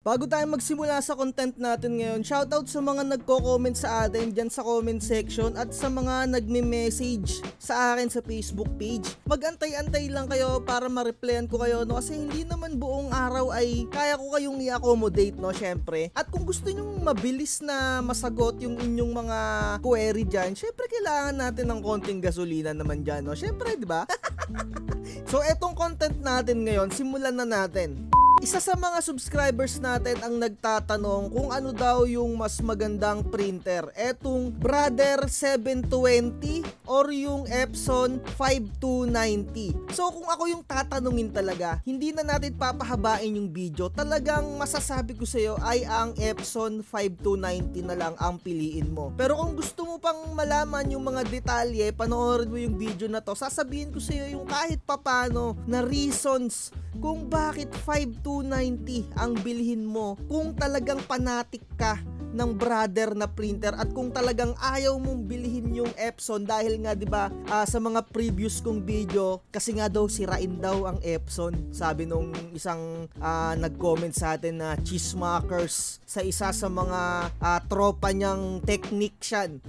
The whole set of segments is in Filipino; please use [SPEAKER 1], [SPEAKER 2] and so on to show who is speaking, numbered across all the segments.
[SPEAKER 1] Bago tayo magsimula sa content natin ngayon, shoutout sa mga nagko-comment sa atin dyan sa comment section at sa mga nagme-message sa akin sa Facebook page. Mag-antay-antay lang kayo para ma-replyan ko kayo, no? Kasi hindi naman buong araw ay kaya ko kayong i-accommodate, no? Syempre. At kung gusto nyong mabilis na masagot yung inyong mga query dyan, syempre kailangan natin ng konting gasolina naman dyan, no? Syempre, di ba? So, etong content natin ngayon, simulan na natin. Isa sa mga subscribers natin ang nagtatanong kung ano daw yung mas magandang printer, etong Brother 720 or yung Epson 5290. So kung ako yung tatanungin talaga, hindi na natin papahabain yung video, talagang masasabi ko sa iyo ay ang Epson 5290 na lang ang piliin mo. Pero kung gusto mo pang malaman yung mga detalye, panoorin mo yung video na to, sasabihin ko sa iyo yung kahit papano na reasons kung bakit 5290 ang bilhin mo kung talagang fanatic ka ng Brother na printer at kung talagang ayaw mong bilhin yung Epson dahil nga 'di ba sa mga previous kong video kasi nga daw sirain daw ang Epson, sabi nung isang nag-comment sa atin na chismakers sa isa sa mga tropa niyang technician.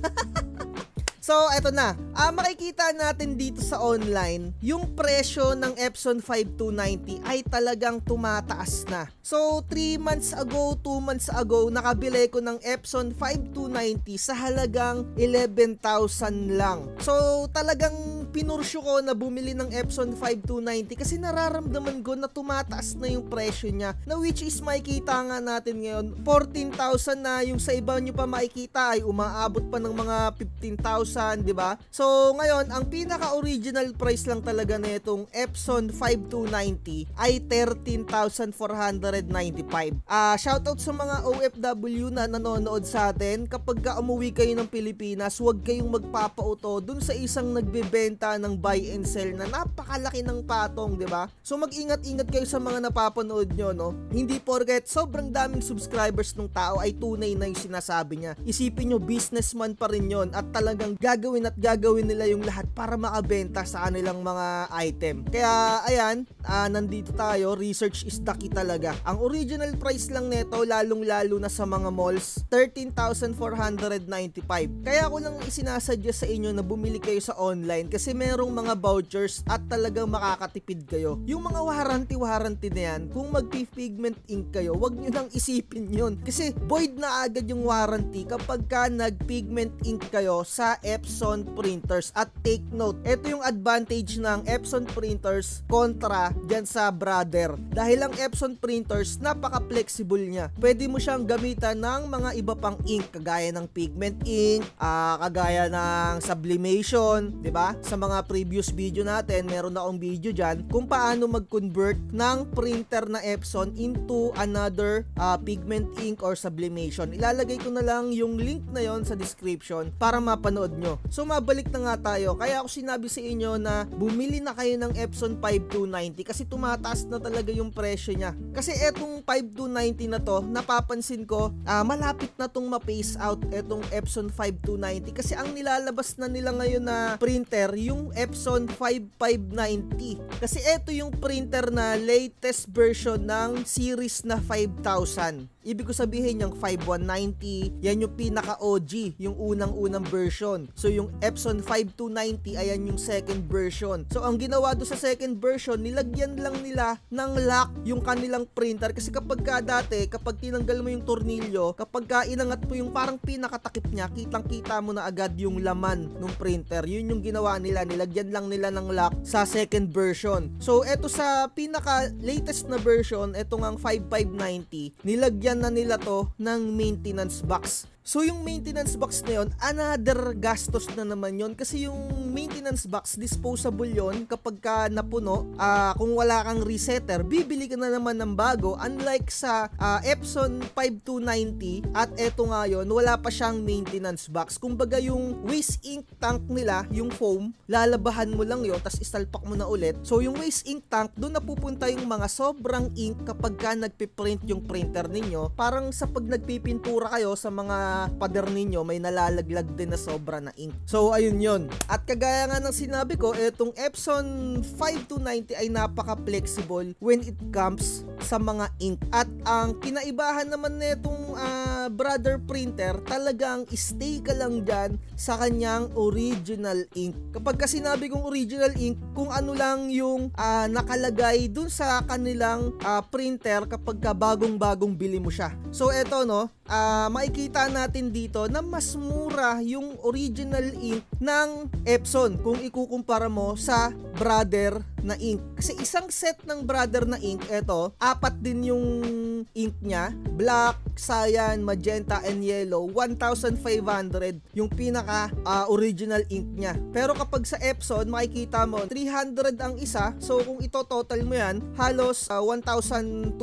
[SPEAKER 1] So, eto na. Makikita natin dito sa online, yung presyo ng Epson 5290 ay talagang tumataas na. So, 3 months ago, 2 months ago, nakabili ko ng Epson 5290 sa halagang 11,000 lang. So, talagang pinursyo ko na bumili ng Epson 5290 kasi nararamdaman ko na tumataas na yung presyo niya. Na which is makikita nga natin ngayon, 14,000 na, yung sa iba nyo pa makikita ay umaabot pa ng mga 15,000, di ba? So ngayon, ang pinaka-original price lang talaga nitong Epson 5290 ay 13,495. Shoutout sa mga OFW na nanonood sa atin. Kapag umuwi kayo ng Pilipinas, huwag kayong magpapauto dun sa isang nagbebenta ng buy and sell na napakalaki ng patong, di ba? So mag-ingat-ingat kayo sa mga napapanood nyo, no? Hindi porket sobrang daming subscribers ng tao ay tunay na yung sinasabi niya. Isipin nyo, businessman pa rin yon at talagang gagawin nila yung lahat para makabenta sa kanilang mga item. Kaya ayan, nandito tayo, research is the key talaga. Ang original price lang nito, lalong-lalo na sa mga malls, 13,495. Kaya ko lang isinasuggest sa inyo na bumili kayo sa online kasi merong mga vouchers at talagang makakatipid kayo. Yung mga warranty na yan, kung magpi-pigment ink kayo, wag nyo nang isipin yun. Kasi void na agad yung warranty kapag ka nag-pigment ink kayo sa Epson printers. At take note, ito yung advantage ng Epson printers kontra dyan sa Brother. Dahil ang Epson printers, napaka-flexible niya. Pwede mo siyang gamitan ng mga iba pang ink, kagaya ng pigment ink, kagaya ng sublimation, di ba? Sa mga previous video natin, meron akong video dyan kung paano mag-convert ng printer na Epson into another pigment ink or sublimation. Ilalagay ko na lang yung link na yon sa description para mapanood nyo. So mabalik na nga tayo. Kaya ako sinabi sa inyo na bumili na kayo ng Epson 5290 kasi tumataas na talaga yung presyo niya. Kasi etong 5290 na to, napapansin ko, malapit na tong ma-phase out etong Epson 5290 kasi ang nilalabas na nila ngayon na printer, yung Epson 5590. Kasi eto yung printer na latest version ng series na 5000. Ibig ko sabihin yung 5190, yan yung pinaka-OG, yung unang-unang version. So yung Epson 5290, ayan yung second version. So ang ginawa do sa second version, nilagyan lang nila ng lock yung kanilang printer. Kasi kapag dati, kapag tinanggal mo yung tornilyo, kapag inangat mo yung parang pinakatakip niya, kitang-kita mo na agad yung laman ng printer. Yun yung ginawa nila, nilagyan lang nila ng lock sa second version. So eto sa pinaka-latest na version, eto ngang 5590, nilagyan na nila to ng maintenance box. So yung maintenance box na yun, another gastos na naman yun kasi yung maintenance box, disposable yun kapag ka napuno. Kung wala kang resetter, bibili ka na naman ng bago. Unlike sa Epson 5290 at eto nga yun, wala pa siyang maintenance box. Kumbaga yung waste ink tank nila, yung foam, lalabahan mo lang yun, tapos istalpak mo na ulit. So yung waste ink tank, doon napupunta yung mga sobrang ink kapag ka nagpiprint yung printer ninyo. Parang sa pag nagpipintura kayo sa mga pader ninyo may nalalaglag din na sobra na ink. So ayun yon. At kagaya nga ng sinabi ko, etong Epson 5290 ay napaka-flexible when it comes sa mga ink. At ang kinaibahan naman netong brother printer, talagang stay ka lang dyan sa kanyang original ink. Kapag kasi sinabi kong original ink, kung ano lang yung nakalagay dun sa kanilang printer kapag bagong-bagong bili mo siya. So eto no, makikita natin dito na mas mura yung original ink ng Epson kung ikukumpara mo sa brother na ink. Kasi isang set ng brother na ink, eto, 4 din yung ink niya. Black, cyan, magenta, and yellow. 1,500 yung pinaka original ink niya. Pero kapag sa Epson, makikita mo 300 ang isa. So kung ito total mo yan, halos 1,200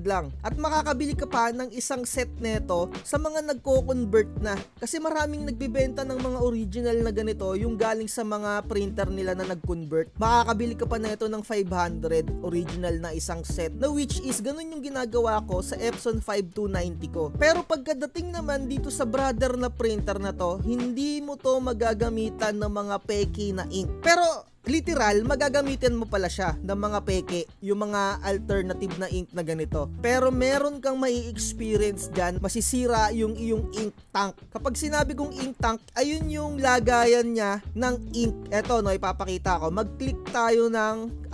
[SPEAKER 1] lang. At makakabili ka pa ng isang set neto sa mga nagko-convert na. Kasi maraming nagbibenta ng mga original na ganito, yung galing sa mga printer nila na nag-convert. Makakabili ka pa neto ng 500 original na isang set, na which is ganun yung ginagawa ko sa Epson 5290 ko. Pero pagkadating naman dito sa brother na printer na to, hindi mo to magagamitan ng mga peke na ink. Pero literal, magagamitin mo pala siya ng mga peke, yung mga alternative na ink na ganito. Pero meron kang mai-experience dyan, masisira yung iyong ink tank. Kapag sinabi kong ink tank, ayun yung lagayan niya ng ink. Eto no, ipapakita ko. Mag-click tayo ng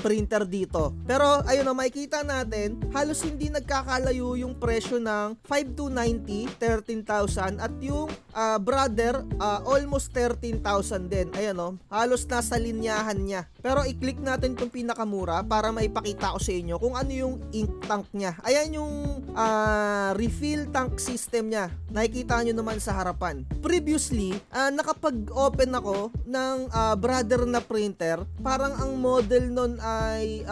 [SPEAKER 1] printer dito. Pero ayun no, makikita natin, halos hindi nagkakalayo yung presyo ng 5290, 13,000, at yung brother, almost 13,000 din. Ayan no, halos nasa linyahan niya. Pero i-click natin itong pinakamura para maipakita ko sa inyo kung ano yung ink tank niya. Ayan yung refill tank system niya. Nakikita nyo naman sa harapan. Previously, nakapag-open ako ng brother na printer. Parang ang model nun ay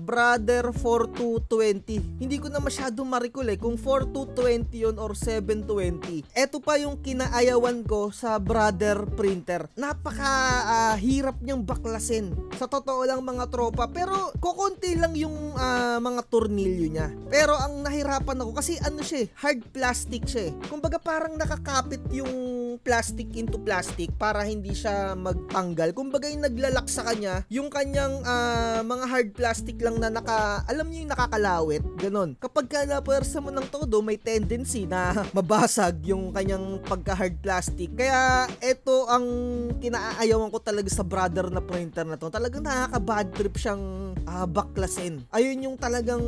[SPEAKER 1] brother 4220. Hindi ko na masyado ma-recall kung 4220 yun or 720. Eto pa yung kinaayawan ko sa brother printer. Napaka hirap niyang baklasin. Sa totoo lang mga tropa, pero kukunti lang yung mga tornilyo niya. Pero ang nahirapan ako kasi ano siya, hard plastic siya. Kumbaga parang nakakapit yung plastic into plastic para hindi siya magtanggal. Kumbaga yung naglalak sa kanya, yung kanyang mga hard plastic lang na alam niyo yung nakakalawit, ganon. Kapag napuwersa mo ng todo, may tendency na mabasag yung kanyang pagka-hard plastic. Kaya ito ang kinaayawan ko talaga sa brother na printer na to. Talagang nakaka-bad trip siyang baklasin. Ayun yung talagang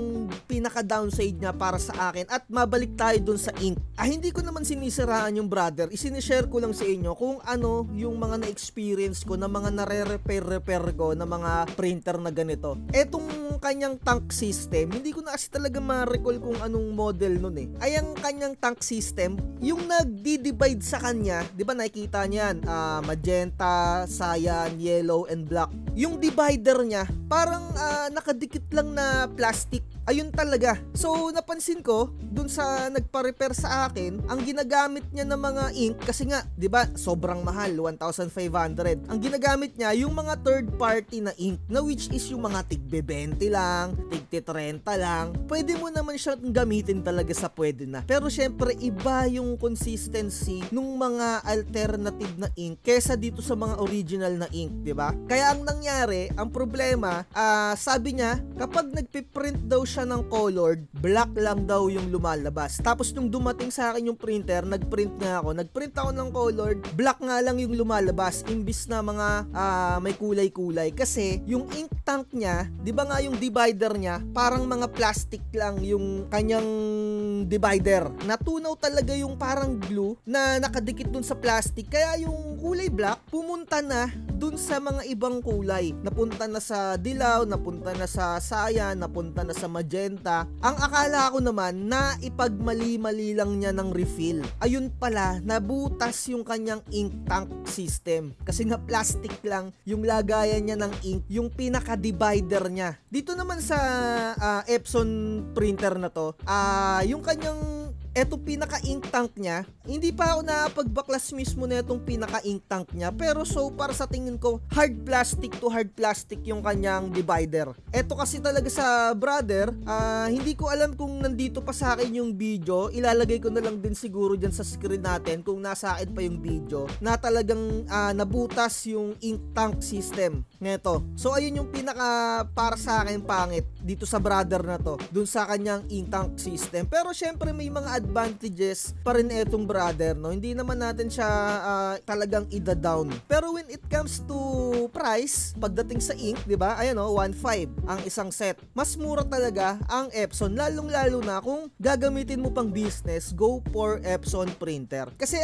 [SPEAKER 1] pinaka-downside niya para sa akin. At mabalik tayo dun sa ink. Hindi ko naman sinisiraan yung brother. Isinishare ko lang sa inyo kung ano yung mga na-experience ko na mga nare-repair ko na mga printer na ganito. Etong kanyang tank system, hindi ko na kasi talaga ma-recall kung anong model nun ay ang kanyang tank system, yung nagdi-divide sa kanya, di ba nakikita niyan, magenta, cyan, yellow, and black. Yung divider niya, parang nakadikit lang na plastic. Ayun talaga. So, napansin ko, dun sa nagpa-repair sa akin, ang ginagamit niya ng mga ink, kasi nga, di ba, sobrang mahal, 1,500. Ang ginagamit niya, yung mga third party na ink, na which is yung mga tig-20 lang, tig-30 lang. Pwede mo naman siya gamitin talaga sa pwede na. Pero syempre, iba yung consistency nung mga alternative na ink kesa dito sa mga original na ink, di ba? Kaya ang nangyari, ang problema, sabi niya, kapag nagpiprint daw siya ng colored, black lang daw yung lumalabas. Tapos nung dumating sa akin yung printer, nagprint ako ng colored, black nga lang yung lumalabas imbis na mga may kulay-kulay. Kasi yung ink tank niya, di ba nga yung divider niya, parang mga plastic lang yung kanyang divider. Natunaw talaga yung parang glue na nakadikit dun sa plastic. Kaya yung kulay black, pumunta na dun sa mga ibang kulay. Napunta na sa dilaw, napunta na sa cyan, napunta na sa magenta. Ang akala ko naman na ipagmali-mali lang niya ng refill. Ayun pala, nabutas yung kanyang ink tank system. Kasi nga plastic lang yung lagayan niya ng ink, yung pinaka-divider niya. Dito naman sa Epson printer na to, yung kanyang etong pinaka-ink tank niya, hindi pa ako nakapag-baklas mismo na itong pinaka-ink tank niya, pero so far sa tingin ko, hard plastic to hard plastic yung kanyang divider. Eto kasi talaga sa brother, hindi ko alam kung nandito pa sa akin yung video, ilalagay ko na lang din siguro dyan sa screen natin kung nasa akin pa yung video, na talagang nabutas yung ink tank system neto. So ayun yung pinaka para sa akin pangit dito sa brother na to, dun sa kanyang ink tank system. Pero syempre may mga advantages pa rin etong brother, no? Hindi naman natin siya talagang ida-down. Pero when it comes to price, pagdating sa ink, 'di ba? Ayan, 1.5 ang isang set. Mas mura talaga ang Epson, lalong-lalo na kung gagamitin mo pang business, go for Epson printer. Kasi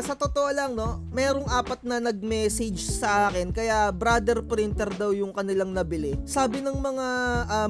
[SPEAKER 1] sa totoo lang, no, merong 4 na nag-message sa akin, kaya brother printer daw yung kanilang nabili. Sabi ng mga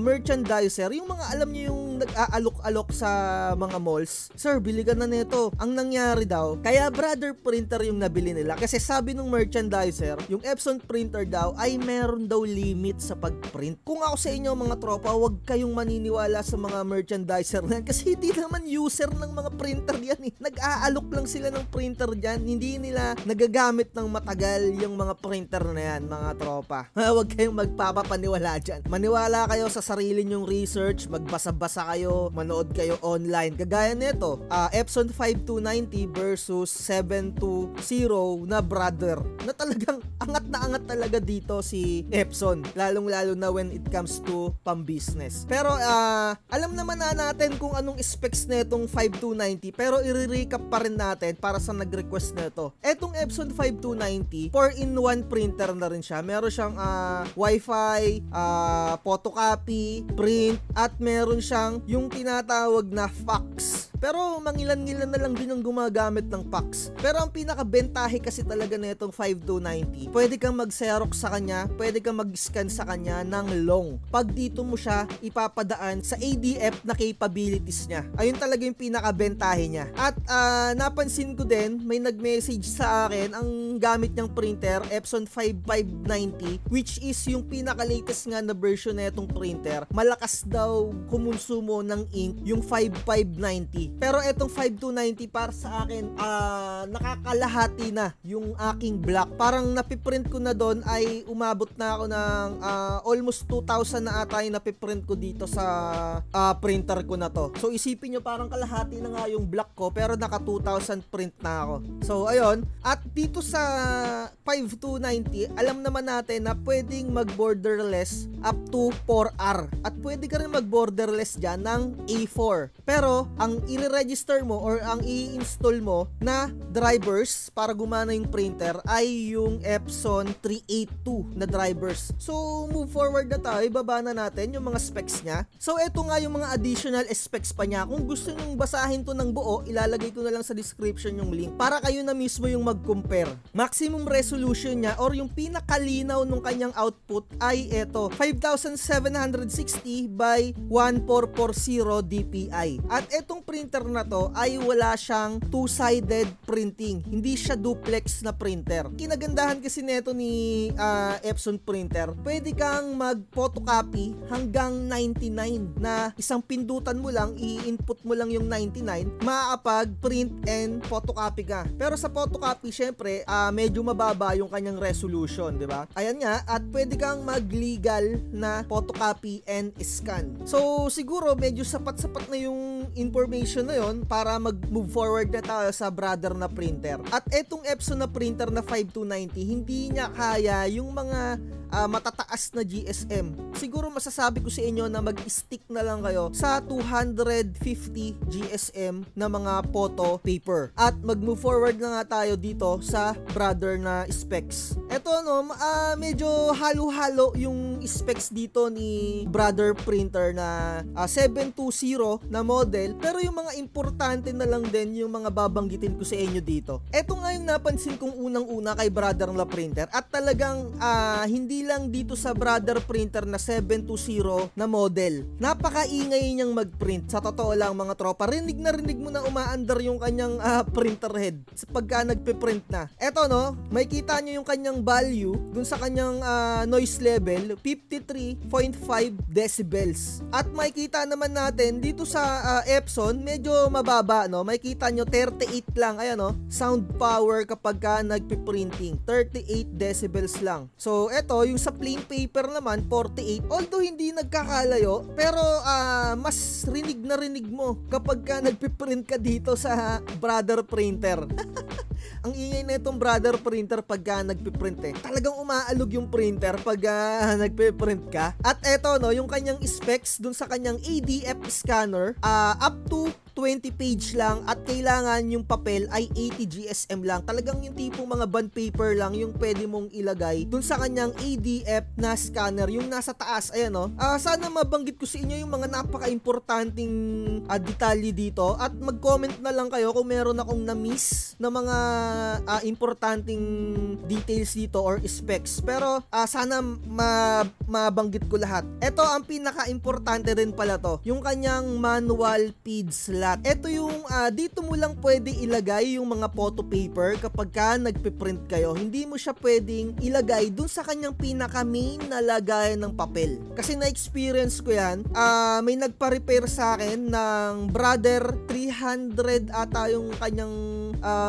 [SPEAKER 1] merchandiser, yung mga alam niyo yung nag-aalok-alok sa mga malls, sir, bili ka na nito. Ang nangyari daw, kaya brother printer yung nabili nila, kasi sabi ng merchandiser, yung Epson printer daw ay meron daw limit sa pag-print. Kung ako sa inyo mga tropa, wag kayong maniniwala sa mga merchandiser na yan, kasi hindi naman user ng mga printer yan eh. Nag-aalok lang sila ng printer dyan, hindi nila nagagamit ng matagal yung mga printer na yan, mga tropa. Wag kayong magpapapaniwala dyan. Maniwala kayo sa sarili nyong research, magbasa-basa kayo, manood kayo online. Kagaya nito, Epson 5290 versus 720 na brother, na talagang angat talaga dito si Epson, lalong-lalo na when it comes to pang-business. Pero alam naman na natin kung anong specs nitong 5290, pero i-recap pa rin natin para sa nag-request nito. Etong Epson 5290, 4-in-1 printer na rin siya. Meron siyang Wi-Fi, photocopy, print, at meron siyang yung tinatawag na fax. Pero mangilan-ngilan na lang din ang gumagamit ng fax. Pero ang pinakabentahe kasi talaga na itong 5290, pwede kang mag-xerox sa kanya, pwede kang mag-scan sa kanya ng long. Pag dito mo siya ipapadaan sa ADF na capabilities niya. Ayun talaga yung pinakabentahe niya. At napansin ko din, may nag-message sa akin, ang gamit niyang printer, Epson 5590, which is yung pinaka-latest nga na version na itong printer. Malakas daw kumonsumo ng ink yung 5590. Pero etong 5290 para sa akin, nakakalahati na yung aking block. Parang napiprint ko na doon ay umabot na ako ng almost 2,000 na ata yung napiprint ko dito sa printer ko na to. So isipin nyo, parang kalahati na nga yung block ko, pero naka 2,000 print na ako. So ayun, at dito sa 5290, alam naman natin na pwedeng mag borderless up to 4R, at pwede ka rin mag borderless dyan ng A4. Pero ang i-register mo or ang i-install mo na drivers para gumana yung printer ay yung Epson 382 na drivers. So move forward na tayo, ibaba na natin yung mga specs niya. So eto nga yung mga additional specs pa niya. Kung gusto nyong basahin to ng buo, ilalagay ko na lang sa description yung link para kayo na mismo yung mag-compare. Maximum resolution niya or yung pinakalinaw nung kanyang output ay eto, 5760 by 1440 dpi. At etong printer na to ay wala siyang two-sided printing. Hindi siya duplex na printer. Kinagandahan kasi neto ni Epson printer, pwede kang mag-photocopy hanggang 99 na isang pindutan mo lang, i-input mo lang yung 99, makakapag-print and photocopy ka. Pero sa photocopy, syempre, medyo mababa yung kanyang resolution, di ba? Ayan nga, at pwede kang mag-legal na photocopy and scan. So, siguro medyo sapat-sapat na yung information na yon para mag-move forward na tayo sa brother na printer. At etong Epson na printer na 5290, hindi niya kaya yung mga matataas na GSM. Siguro masasabi ko sa inyo na mag-stick na lang kayo sa 250 GSM na mga photo paper. At mag-move forward na nga tayo dito sa brother na specs. Eto medyo halo-halo yung specs dito ni brother printer na 720 na model, pero yung mga importante na lang din yung mga babanggitin ko sa inyo dito. Eto nga yung napansin kong unang-una kay brother na printer, at talagang hindi lang dito sa brother printer na 720 na model, napakaingay niyang mag-print. Sa totoo lang mga tropa, rinig na rinig mo na umaandar yung kanyang printer head sa pagka nagpe-print na. Eto may kita nyo yung kanyang value dun sa kanyang noise level, 53.5 decibels. At makikita naman natin dito sa Epson, medyo mababa, no? Makikita nyo 38 lang, ayan, no? Sound power kapag ka nagpiprinting, 38 decibels lang. So eto, yung sa plain paper naman 48, although hindi nagkakalayo, pero mas rinig na rinig mo kapag ka nagpiprint ka dito sa Brother Printer. Ang ingay na itong Brother Printer pagka nagpiprint eh. Talagang umaalog yung printer pagka nagpiprint ka. At eto, no, yung kanyang specs dun sa kanyang ADF scanner, up to 20 page lang at kailangan yung papel ay 80 GSM lang. Talagang yung tipong mga bond paper lang yung pwede mong ilagay dun sa kanyang ADF na scanner, yung nasa taas. Ayan, no. Sana mabanggit ko sa inyo yung mga napaka-importanting detalye dito at mag-comment na lang kayo kung meron akong na-miss na mga importanting details dito or specs. Pero sana mabanggit ko lahat. Ito ang pinaka-importante rin pala to, yung kanyang manual feed slot. Ito yung dito mo lang pwede ilagay yung mga photo paper kapag ka nagpiprint kayo. Hindi mo siya pwedeng ilagay dun sa kanyang pinaka-main na lagayan ng papel. Kasi na-experience ko yan, may nagpa-repair sa akin ng Brother 300 ata yung kanyang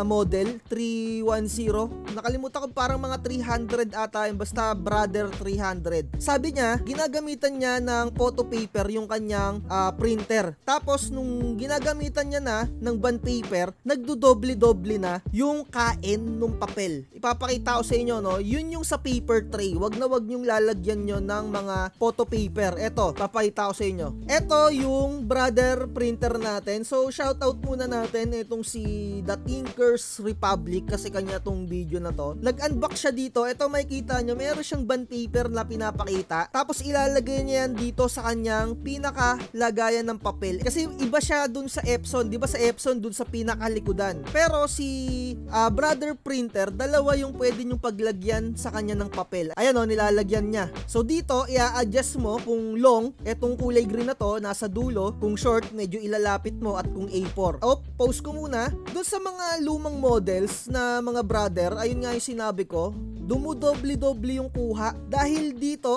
[SPEAKER 1] model, 310. Nakalimutan ko, parang mga 300 ata yun, basta Brother 300. Sabi niya, ginagamitan niya ng photo paper yung kanyang printer. Tapos nung ginagamitan niya na ng bond paper, nagdodoble-doble na yung kain ng papel. Ipapakita ko sa inyo, no, yun yung sa paper tray. Wag na wag yung lalagyan nyo ng mga photo paper. Eto, papakita ko sa inyo. Eto yung Brother Printer natin. So shoutout muna natin itong si The Tinker's Republic kasi kanya tong video na to. Nag-unbox siya dito. Ito makikita nyo, meron siyang bond paper na pinapakita. Tapos ilalagay niya yan dito sa kanyang pinaka-lagayan ng papel. Kasi iba siya dun sa Epson. Di ba sa Epson dun sa pinaka-likudan? Pero si Brother Printer, dalawa yung pwede nyong paglagyan sa kanya ng papel. Ayan o, nilalagyan niya. So dito, i-adjust mo kung long, etong kulay green na to, nasa dulo. Kung short, medyo ilalapit mo at kung A4. Pause ko muna. Dun sa mga lumang models na mga brother, ayun nga yung sinabi ko, dumudoble-doble yung kuha dahil dito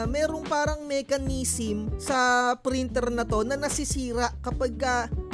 [SPEAKER 1] merong parang mechanism sa printer na to na nasisira kapag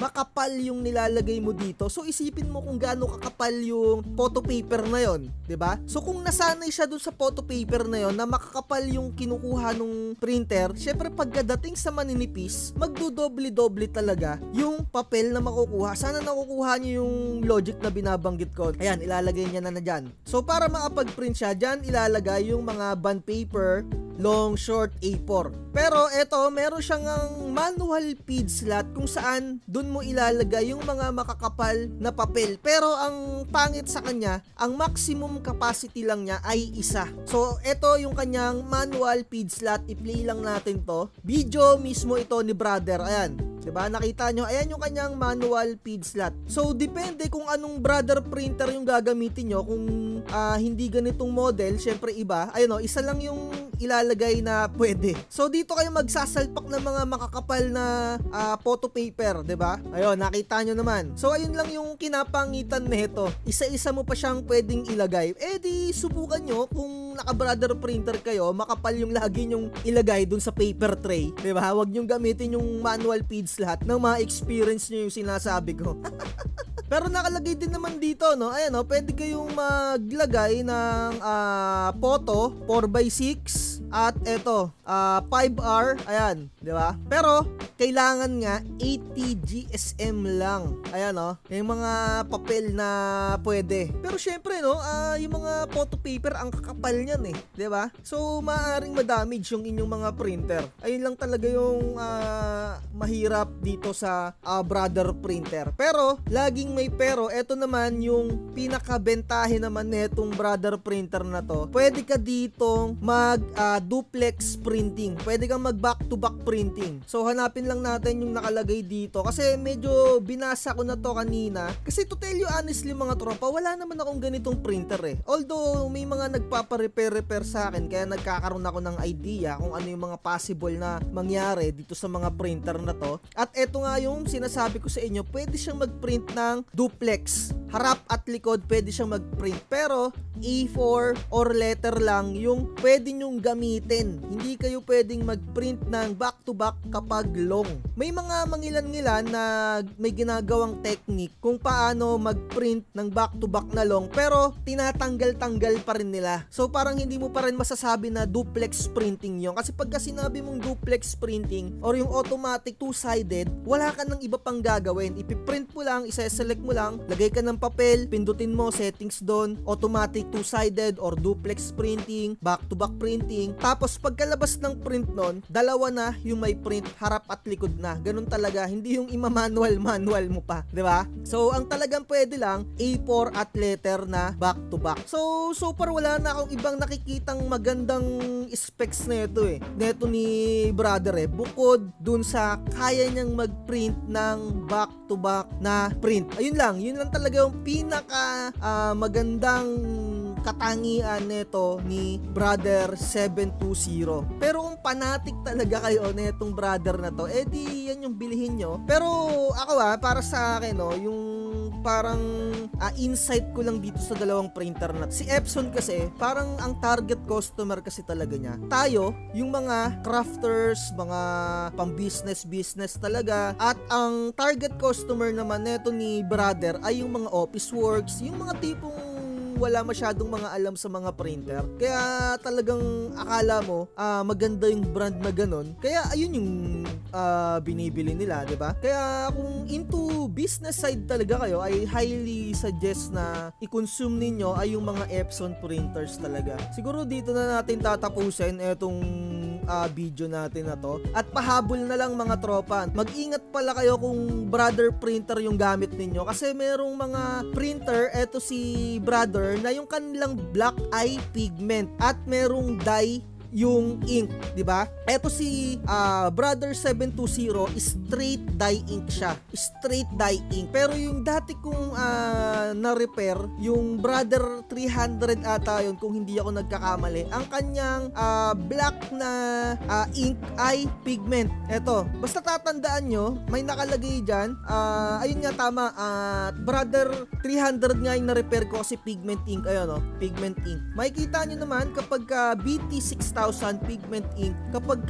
[SPEAKER 1] makapal yung nilalagay mo dito. So isipin mo kung gaano kakapal yung photo paper na yon, 'di ba? So kung nasanay siya dun sa photo paper na yon na makakapal yung kinukuha nung printer, syempre pagdating sa maninipis, magdudoble-doble talaga yung papel na makukuha. Sana nakukuha niyo yung logic na binabanggit ko. Ayan, ilalagay niya na dyan. So para makapag-print siya, dyan ilalagay yung mga bond paper, long, short, A4. Pero eto, meron siyang manual feed slot kung saan dun mo ilalagay yung mga makakapal na papel. Pero ang pangit sa kanya, ang maximum capacity lang niya ay isa. So eto yung kanyang manual feed slot. I-play lang natin to. Video mismo ito ni Brother. Ayan. Diba? Nakita nyo, ayan yung kanyang manual feed slot. So, depende kung anong Brother Printer yung gagamitin nyo. Kung hindi ganitong model, syempre iba. Ayun o, isa lang yung ilalagay na pwede. So, dito kayo magsasalpak ng mga makakapal na photo paper, diba? Ayun, nakita nyo naman. So, ayun lang yung kinapangitan nito. Isa-isa mo pa siyang pwedeng ilagay. Di subukan nyo kung naka-Brother Printer kayo, makapal yung lagi nyong ilagay dun sa paper tray. Diba? Huwag nyong gamitin yung manual feed lahat ng mga experience nyo yung sinasabi ko. Pero nakalagay din naman dito, no? Ayan, no? Pwede kayong maglagay ng photo 4x6 at eto 5R, ayan, di ba? Pero kailangan nga 80 GSM lang. Ayan, no? Yung mga papel na pwede. Pero syempre, no, yung mga photo paper ang kakapal niyan eh, di ba? So maaaring ma-damage yung inyong mga printer. Ayun lang talaga yung mahirap dito sa Brother Printer. Pero laging may pero. Eto naman yung pinakabentahe naman netong Brother Printer na to. Pwede ka ditong mag duplex printing. Pwede kang mag back to back printing. So hanapin lang natin yung nakalagay dito kasi medyo binasa ko na to kanina. Kasi to tell you honestly mga tropa, wala naman akong ganitong printer eh. Although may mga nagpapa-repair sa akin kaya nagkakaroon ako ng idea kung ano yung mga possible na mangyari dito sa mga printer na to. At eto nga yung sinasabi ko sa inyo, pwede siyang mag-print ng duplex. harap at likod pwede siyang mag-print. Pero A4 or letter lang yung pwede nyong gamitin. Hindi kayo pwedeng mag-print ng back-to-back kapag long. May mga mangilan-ngilan na may ginagawang technique kung paano mag-print ng back-to-back na long, pero tinatanggal-tanggal pa rin nila. So parang hindi mo pa rin masasabi na duplex printing yun. Kasi pagka sinabi mong duplex printing or yung automatic two-sided, wala ka nang iba pang gagawin. Ipiprint mo lang, isa-select mo lang, lagay ka ng papel, pindutin mo, settings doon, automatic two-sided or duplex printing, back-to-back printing. Tapos pagkalabas ng print nun, dalawa na yung may print, harap at likod na. Ganun talaga, hindi yung ima-manual mo pa, di ba? So ang talagang pwede lang, A4 at letter na back-to-back. So far wala na akong ibang nakikitang magandang specs na ito neto ni brother bukod dun sa kaya niyang mag-print ng back-to-back na print. Yun lang talaga yung pinaka magandang katangian nito ni brother 720. Pero kung fanatic talaga kayo netong brother na to, di yan yung bilhin nyo. Pero ako para sa akin yung parang insight ko lang dito sa dalawang printer na si Epson kasi parang ang target customer kasi talaga niya. Tayo, yung mga crafters, mga pang business talaga, at ang target customer naman neto ni brother ay yung mga office works, yung mga tipong wala masyadong mga alam sa mga printer. Kaya talagang akala mo maganda yung brand na ganun. Kaya ayun yung binibili nila, 'di ba? Kaya kung into business side talaga kayo, I highly suggest na i-consume ninyo ay yung mga Epson printers talaga. Siguro dito na natin tatapusin etong video natin na to. At pahabol na lang mga tropa. Mag-ingat pala kayo kung brother printer yung gamit ninyo kasi merong mga printer, eto si brother na yung kanilang black eye pigment at merong dye yung ink, di ba? Eto si brother 720, straight dye ink siya. Straight dye ink. Pero yung dati kong na-repair, yung brother 300 ata yun kung hindi ako nagkakamali. Ang kanyang black na ink ay pigment. Eto, basta tatandaan nyo, may nakalagay dyan. Ayun nga tama, brother 300 nga yung na-repair ko kasi pigment ink. Ayun pigment ink. Makikita nyo naman kapag BT 6000 pigment ink, kapag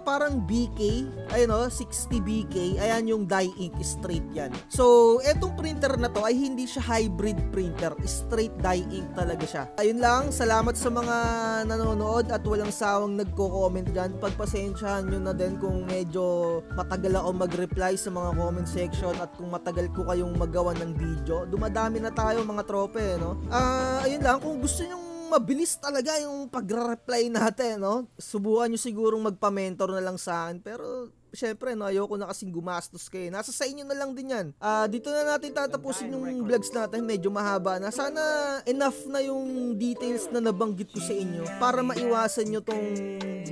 [SPEAKER 1] parang BK, ayun 60 BK, ayan yung dye ink, straight yan. So etong printer na to ay hindi siya hybrid printer, straight dye ink talaga siya. Ayun lang, salamat sa mga nanonood at walang sawang nagko-comment dyan. Pagpasensyahan nyo na din kung medyo matagal ako mag-reply sa mga comment section at kung matagal ko kayong magawa ng video. Dumadami na tayo mga trope, ayun lang, kung gusto nyo mabilis talaga yung pagre-reply natin, subukan nyo sigurong magpa-mentor na lang sa akin, pero syempre ayoko na kasing gumastos kayo. Nasa sa inyo na lang din yan. Dito na natin tatapusin yung vlogs natin, medyo mahaba na. Sana enough na yung details na nabanggit ko sa inyo para maiwasan nyo tong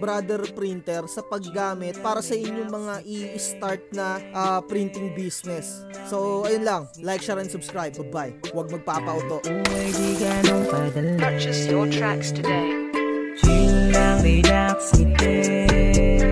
[SPEAKER 1] brother printer sa paggamit para sa inyong mga i-start na printing business. So ayun lang, like, share, and subscribe. Bye. Huwag magpapauto.
[SPEAKER 2] Purchase your tracks today. Chill and relax with it.